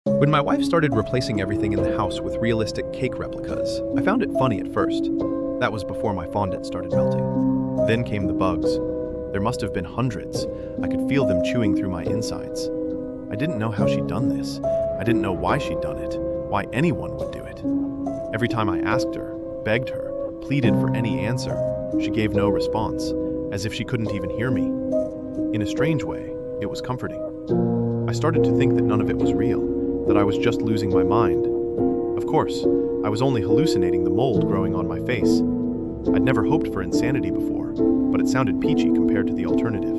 When my wife started replacing everything in the house with realistic cake replicas, I found it funny at first. That was before my fondant started melting. Then came the bugs. There must have been hundreds. I could feel them chewing through my insides. I didn't know how she'd done this. I didn't know why she'd done it, why anyone would do it. Every time I asked her, begged her, pleaded for any answer, she gave no response, as if she couldn't even hear me. In a strange way, it was comforting. I started to think that none of it was real, that I was just losing my mind. Of course, I was only hallucinating the mold growing on my face. I'd never hoped for insanity before, but it sounded peachy compared to the alternative.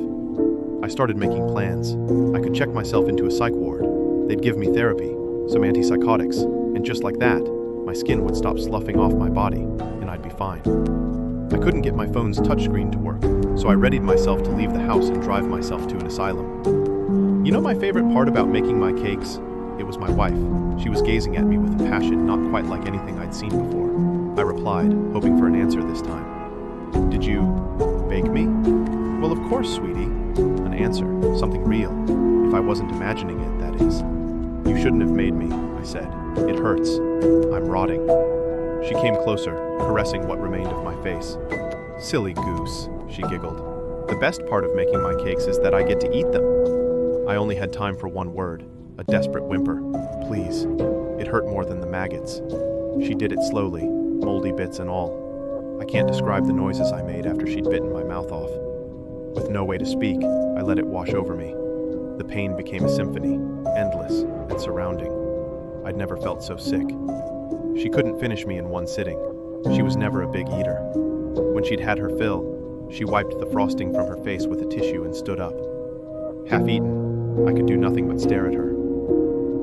I started making plans. I could check myself into a psych ward. They'd give me therapy, some antipsychotics, and just like that, my skin would stop sloughing off my body, and I'd be fine. I couldn't get my phone's touchscreen to work, so I readied myself to leave the house and drive myself to an asylum. You know my favorite part about making my cakes? It was my wife. She was gazing at me with a passion not quite like anything I'd seen before. I replied, hoping for an answer this time. Did you bake me? Well, of course, sweetie. An answer, something real. If I wasn't imagining it, that is. You shouldn't have made me, I said. It hurts. I'm rotting. She came closer, caressing what remained of my face. Silly goose, she giggled. The best part of making my cakes is that I get to eat them. I only had time for one word, a desperate whimper. Please. It hurt more than the maggots. She did it slowly, moldy bits and all. I can't describe the noises I made after she'd bitten my mouth off. With no way to speak, I let it wash over me. The pain became a symphony, endless and surrounding. I'd never felt so sick. She couldn't finish me in one sitting. She was never a big eater. When she'd had her fill, she wiped the frosting from her face with a tissue and stood up. Half-eaten, I could do nothing but stare at her.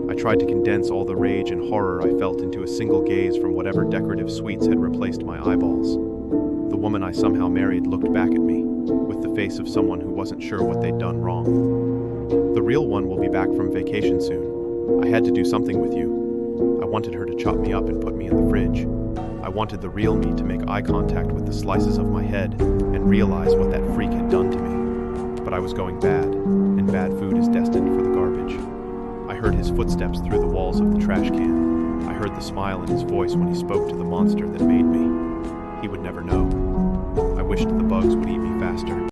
I tried to condense all the rage and horror I felt into a single gaze from whatever decorative sweets had replaced my eyeballs. The woman I somehow married looked back at me, with the face of someone who wasn't sure what they'd done wrong. The real one will be back from vacation soon. I had to do something with you. I wanted her to chop me up and put me in the fridge. I wanted the real me to make eye contact with the slices of my head and realize what that freak had done to me. But I was going bad, and bad food is destined for the garbage. I heard his footsteps through the walls of the trash can. I heard the smile in his voice when he spoke to the monster that made me. He would never know. I wished the bugs would eat me faster.